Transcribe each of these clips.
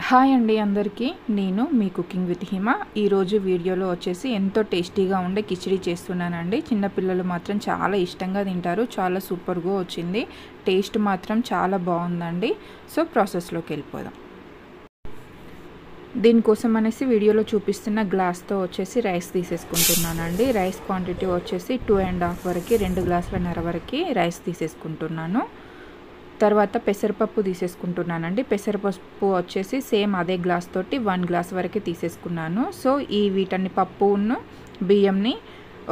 Hi అండి అందరికీ, నేను మీ కుకింగ్ విత్ హిమ. ఈరోజు వీడియోలో వచ్చేసి ఎంతో టేస్టీగా ఉండే కిచిడి చేస్తున్నానండి. చిన్నపిల్లలు మాత్రం చాలా ఇష్టంగా తింటారు. చాలా సూపర్గా వచ్చింది. టేస్ట్ మాత్రం చాలా బాగుందండి. సో ప్రాసెస్లోకి వెళ్ళిపోదాం. దీనికోసం అనేసి వీడియోలో చూపిస్తున్న గ్లాస్తో వచ్చేసి రైస్ తీసేసుకుంటున్నానండి. రైస్ క్వాంటిటీ వచ్చేసి 2.5 వరకు, 2 గ్లాసులన్నర వరకు రైస్ తీసేసుకుంటున్నాను. తర్వాత పెసరపప్పు తీసేసుకుంటున్నానండి. పెసరపప్పు వచ్చేసి సేమ్ అదే గ్లాస్ తోటి 1 గ్లాస్ వరకు తీసేసుకున్నాను. సో వీటన్ని పప్పును బియ్యంని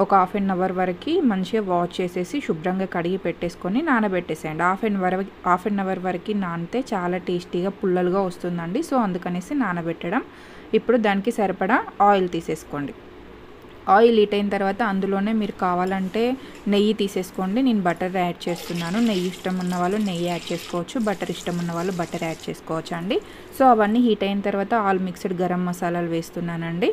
ఒక హాఫ్ అన్ అవర్ వరకు మంచిగా వాష్ చేసేసి శుభ్రంగా కడిగి పెట్టేసుకొని నానబెట్టేసేయండి. హాఫ్ అన్ అవర్ వరకు నానితే చాలా టేస్టీగా పుల్లలుగా వస్తుందండి. సో అందుకనేసి నానబెట్టడం. ఇప్పుడు దానికి సరిపడా ఆయిల్ తీసేసుకోండి. ఆయిల్ హీట్ అయిన తర్వాత అందులోనే మీరు కావాలంటే నెయ్యి తీసేసుకోండి. నేను బటర్ యాడ్ చేస్తున్నాను. నెయ్యి ఇష్టం ఉన్న వాళ్ళు నెయ్యి యాడ్ చేసుకోవచ్చు, బటర్ ఇష్టం ఉన్న వాళ్ళు బటర్ యాడ్ చేసుకోవచ్చు అండి. సో అవన్నీ హీట్ అయిన తర్వాత ఆల్ మిక్స్డ్ గరం మసాలాలు వేస్తున్నానండి.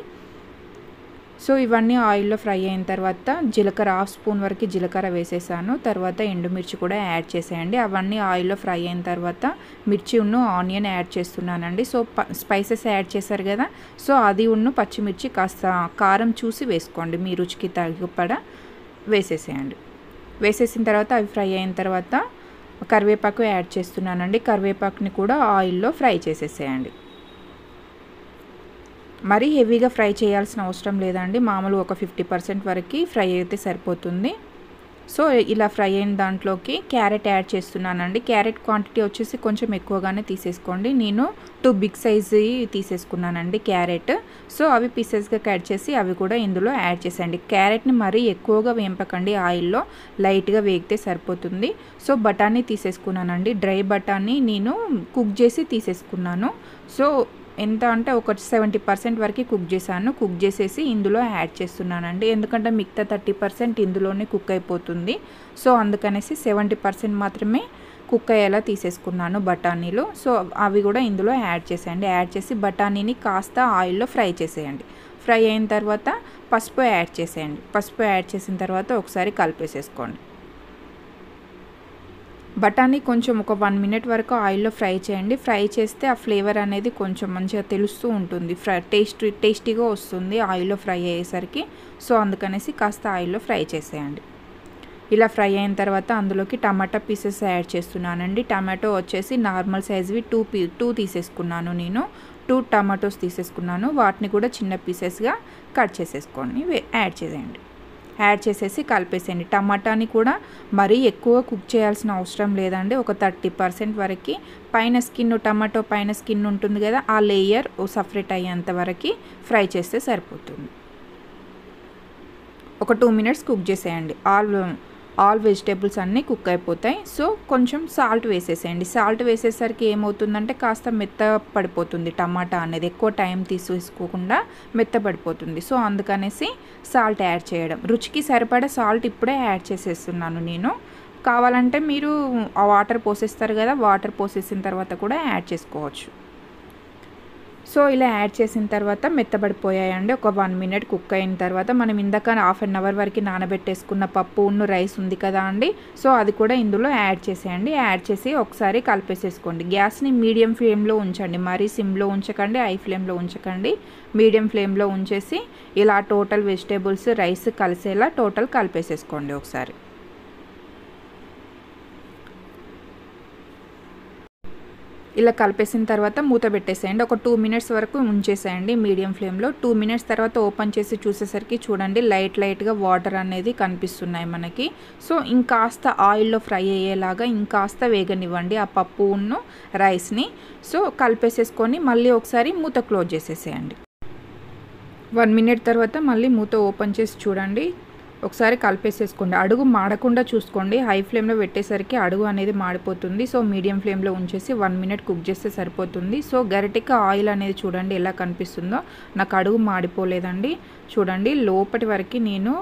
సో ఇవన్నీ ఆయిల్లో ఫ్రై అయిన తర్వాత జీలకర్ర హాఫ్ స్పూన్ వరకు జీలకర్ర వేసేసాను. తర్వాత ఎండుమిర్చి కూడా యాడ్ చేసేయండి. అవన్నీ ఆయిల్లో ఫ్రై అయిన తర్వాత మిర్చి ఆనియన్ యాడ్ చేస్తున్నానండి. సో స్పైసెస్ యాడ్ చేశారు కదా, సో అది పచ్చిమిర్చి కాస్త కారం చూసి వేసుకోండి. మీ రుచికి తగ్గపడ వేసేసేయండి. వేసేసిన తర్వాత అవి ఫ్రై అయిన తర్వాత కరివేపాకు యాడ్ చేస్తున్నానండి. కరివేపాకుని కూడా ఆయిల్లో ఫ్రై చేసేసేయండి. మరీ హెవీగా ఫ్రై చేయాల్సిన అవసరం లేదండి. మామూలు ఒక 50% వరకు ఫ్రై అయితే సరిపోతుంది. సో ఇలా ఫ్రై అయిన దాంట్లోకి క్యారెట్ యాడ్ చేస్తున్నానండి. క్యారెట్ క్వాంటిటీ వచ్చేసి కొంచెం ఎక్కువగానే తీసేసుకోండి. నేను 2 బిగ్ సైజు తీసేసుకున్నానండి క్యారెట్. సో అవి పీసెస్గా కట్ చేసి అవి కూడా ఇందులో యాడ్ చేసేయండి. క్యారెట్ని మరీ ఎక్కువగా వేంపకండి, ఆయిల్లో లైట్గా వేగితే సరిపోతుంది. సో బఠానీ తీసేసుకున్నానండి. డ్రై బఠానీ నేను కుక్ చేసి తీసేసుకున్నాను. సో ఎంత అంటే ఒక 70% వరకు కుక్ చేశాను. కుక్ చేసేసి ఇందులో యాడ్ చేస్తున్నానండి. ఎందుకంటే మిగతా 30% ఇందులోనే కుక్ అయిపోతుంది. సో అందుకనేసి 70% మాత్రమే కుక్ అయ్యేలా తీసేసుకున్నాను బఠానీలు. సో అవి కూడా ఇందులో యాడ్ చేసేయండి. యాడ్ చేసి బఠానీని కాస్త ఆయిల్లో ఫ్రై చేసేయండి. ఫ్రై అయిన తర్వాత పసుపు యాడ్ చేసేయండి. పసుపు యాడ్ చేసిన తర్వాత ఒకసారి కలిపేసేసుకోండి. బఠానీ కొంచెం ఒక 1 మినిట్ వరకు ఆయిల్లో ఫ్రై చేయండి. ఫ్రై చేస్తే ఆ ఫ్లేవర్ అనేది కొంచెం మంచిగా తెలుస్తూ ఉంటుంది. టేస్టీగా వస్తుంది ఆయిల్లో ఫ్రై అయ్యేసరికి. సో అందుకనేసి కాస్త ఆయిల్లో ఫ్రై చేసేయండి. ఇలా ఫ్రై అయిన తర్వాత అందులోకి టమాటా పీసెస్ యాడ్ చేస్తున్నానండి. టమాటో వచ్చేసి నార్మల్ సైజ్వి 2 తీసేసుకున్నాను. నేను 2 టమాటోస్ తీసేసుకున్నాను. వాటిని కూడా చిన్న పీసెస్గా కట్ చేసేసుకొని యాడ్ చేసేయండి. యాడ్ చేసేసి కలిపేసేయండి. టమాటాని కూడా మరీ ఎక్కువ కుక్ చేయాల్సిన అవసరం లేదండి. ఒక 30% వరకు పైన స్కిన్, టమాటో పైన స్కిన్ ఉంటుంది కదా, ఆ లేయర్ సపరేట్ అయ్యేంత వరకు ఫ్రై చేస్తే సరిపోతుంది. ఒక 2 మినిట్స్ కుక్ చేసేయండి. ఆల్ వెజిటేబుల్స్ అన్నీ కుక్ అయిపోతాయి. సో కొంచెం సాల్ట్ వేసేసేయండి. సాల్ట్ వేసేసరికి ఏమవుతుందంటే కాస్త మెత్త పడిపోతుంది. టమాటా అనేది ఎక్కువ టైం తీసుకోకుండా మెత్తపడిపోతుంది. సో అందుకనేసి సాల్ట్ యాడ్ చేయడం. రుచికి సరిపడా సాల్ట్ ఇప్పుడే యాడ్ చేసేస్తున్నాను నేను. కావాలంటే మీరు ఆ వాటర్ పోసేస్తారు కదా, వాటర్ పోసేసిన తర్వాత కూడా యాడ్ చేసుకోవచ్చు. సో ఇలా యాడ్ చేసిన తర్వాత మెత్తబడిపోయాయండి. ఒక 1 మినిట్ కుక్ అయిన తర్వాత మనం ఇందాక హాఫ్ అన్ అవర్ వరకు నానబెట్టేసుకున్న పప్పు రైస్ ఉంది కదా అండి, సో అది కూడా ఇందులో యాడ్ చేసేయండి. యాడ్ చేసి ఒకసారి కలిపేసేసుకోండి. గ్యాస్ని మీడియం ఫ్లేమ్లో ఉంచండి. మరీ సిమ్లో ఉంచకండి, హై ఫ్లేమ్లో ఉంచకండి. మీడియం ఫ్లేమ్లో ఉంచేసి ఇలా టోటల్ వెజిటేబుల్స్ రైస్ కలిసేలా కలిపేసేసుకోండి ఒకసారి. ఇలా కలిపేసిన తర్వాత మూత పెట్టేసేయండి. ఒక 2 మినిట్స్ వరకు ఉంచేసేయండి మీడియం ఫ్లేమ్లో. 2 మినిట్స్ తర్వాత ఓపెన్ చేసి చూసేసరికి చూడండి లైట్గా వాటర్ అనేది కనిపిస్తున్నాయి మనకి. సో ఇంకాస్త ఆయిల్లో ఫ్రై అయ్యేలాగా ఇంకాస్త వేగనివ్వండి ఆ పప్పు రైస్ని. సో కలిపేసేసుకొని మళ్ళీ ఒకసారి మూత క్లోజ్ చేసేసేయండి. 1 మినిట్ తర్వాత మళ్ళీ మూత ఓపెన్ చేసి చూడండి. ఒకసారి కలిపేసేసుకోండి. అడుగు మాడకుండా చూసుకోండి. హై ఫ్లేమ్లో పెట్టేసరికి అడుగు అనేది మాడిపోతుంది. సో మీడియం ఫ్లేమ్లో ఉంచేసి 1 మినిట్ కుక్ చేస్తే సరిపోతుంది. సో గరిటెకి ఆయిల్ అనేది చూడండి ఎలా కనిపిస్తుందో. నాకు అడుగు మాడిపోలేదండి. చూడండి లోపటి వరకు నేను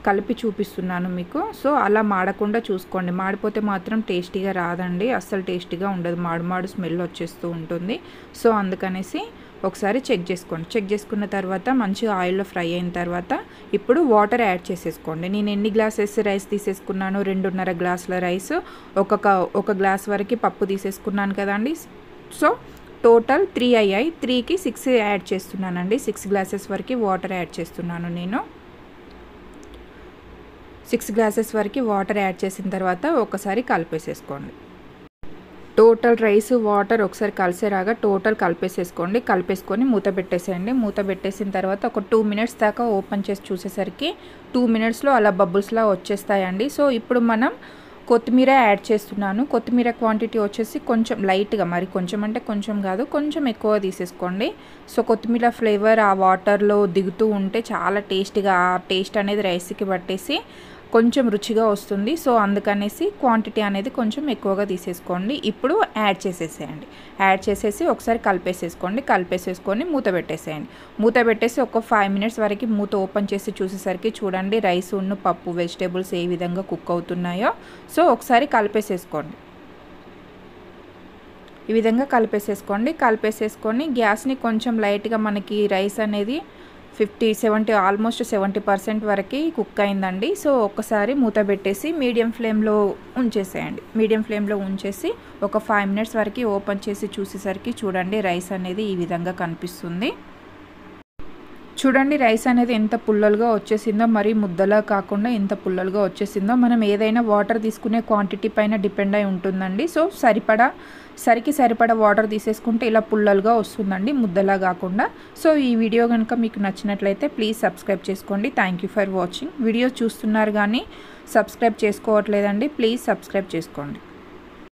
కలిపి చూపిస్తున్నాను మీకు. సో అలా మాడకుండా చూసుకోండి. మాడిపోతే మాత్రం టేస్టీగా రాదండి, అస్సలు టేస్టీగా ఉండదు. మాడు స్మెల్ వచ్చేస్తూ ఉంటుంది. సో అందుకనేసి ఒకసారి చెక్ చేసుకోండి. చెక్ చేసుకున్న తర్వాత మంచిగా ఆయిల్లో ఫ్రై అయిన తర్వాత ఇప్పుడు వాటర్ యాడ్ చేసేసుకోండి. నేను ఎన్ని గ్లాసెస్ రైస్ తీసేసుకున్నాను, 2.5 గ్లాసుల రైస్, ఒక గ్లాస్ వరకు పప్పు తీసేసుకున్నాను కదండి. సో టోటల్ 3 అయ్యాయి. 3కి 6 యాడ్ చేస్తున్నానండి. 6 గ్లాసెస్ వరకు వాటర్ యాడ్ చేస్తున్నాను నేను. 6 గ్లాసెస్ వరకు వాటర్ యాడ్ చేసిన తర్వాత ఒకసారి కలిపేసేసుకోండి. టోటల్ రైస్ వాటర్ ఒకసారి కలిసేలాగా టోటల్ కలిపేసేసుకోండి. కలిపేసుకొని మూత పెట్టేసేయండి. మూత పెట్టేసిన తర్వాత ఒక 2 మినిట్స్ దాకా ఓపెన్ చేసి చూసేసరికి 2 మినిట్స్లో అలా బబుల్స్లా వచ్చేస్తాయండి. సో ఇప్పుడు మనం కొత్తిమీర యాడ్ చేస్తున్నాను. కొత్తిమీర క్వాంటిటీ వచ్చేసి కొంచెం లైట్గా, మరి కొంచెం అంటే కొంచెం కాదు, కొంచెం ఎక్కువ తీసేసుకోండి. సో కొత్తిమీర ఫ్లేవర్ ఆ వాటర్లో దిగుతూ ఉంటే చాలా టేస్టీగా, ఆ టేస్ట్ అనేది రైస్కి పట్టేసి కొంచెం రుచిగా వస్తుంది. సో అందుకనేసి క్వాంటిటీ అనేది కొంచెం ఎక్కువగా తీసేసుకోండి. ఇప్పుడు యాడ్ చేసేసేయండి. యాడ్ చేసేసి ఒకసారి కలిపేసేసుకోండి. కలిపేసేసుకొని మూత పెట్టేసేయండి. మూత పెట్టేసి ఒక 5 మినిట్స్ వరకు మూత ఓపెన్ చేసి చూసేసరికి చూడండి రైస్ ఉన్న పప్పు వెజిటేబుల్స్ ఏ విధంగా కుక్ అవుతున్నాయో. సో ఒకసారి కలిపేసేసుకోండి. ఈ విధంగా కలిపేసేసుకోండి. కలిపేసేసుకొని గ్యాస్ని కొంచెం లైట్గా, మనకి రైస్ అనేది 50-70 ఆల్మోస్ట్ 70% వరకు కుక్ అయిందండి. సో ఒక్కసారి మూత పెట్టేసి మీడియం ఫ్లేమ్లో ఉంచేసేయండి. మీడియం ఫ్లేమ్లో ఉంచేసి ఒక 5 మినిట్స్ వరకు ఓపెన్ చేసి చూసేసరికి చూడండి రైస్ అనేది ఈ విధంగా కనిపిస్తుంది. చూడండి రైస్ అనేది ఎంత పుల్లలుగా వచ్చేసిందో, మరి ముద్దలా కాకుండా ఎంత పుల్లలుగా వచ్చేసిందో. మనం ఏదైనా వాటర్ తీసుకునే క్వాంటిటీ పైన డిపెండ్ అయి ఉంటుందండి. సో సరిపడా వాటర్ తీసేసుకుంటే ఇలా పుల్లలుగా వస్తుందండి, ముద్దలా కాకుండా. సో ఈ వీడియో కనుక మీకు నచ్చినట్లయితే ప్లీజ్ సబ్స్క్రైబ్ చేసుకోండి. Thank you for watching. Video చూస్తున్నారు కానీ సబ్స్క్రైబ్ చేసుకోవట్లేదండి, ప్లీజ్ సబ్స్క్రైబ్ చేసుకోండి.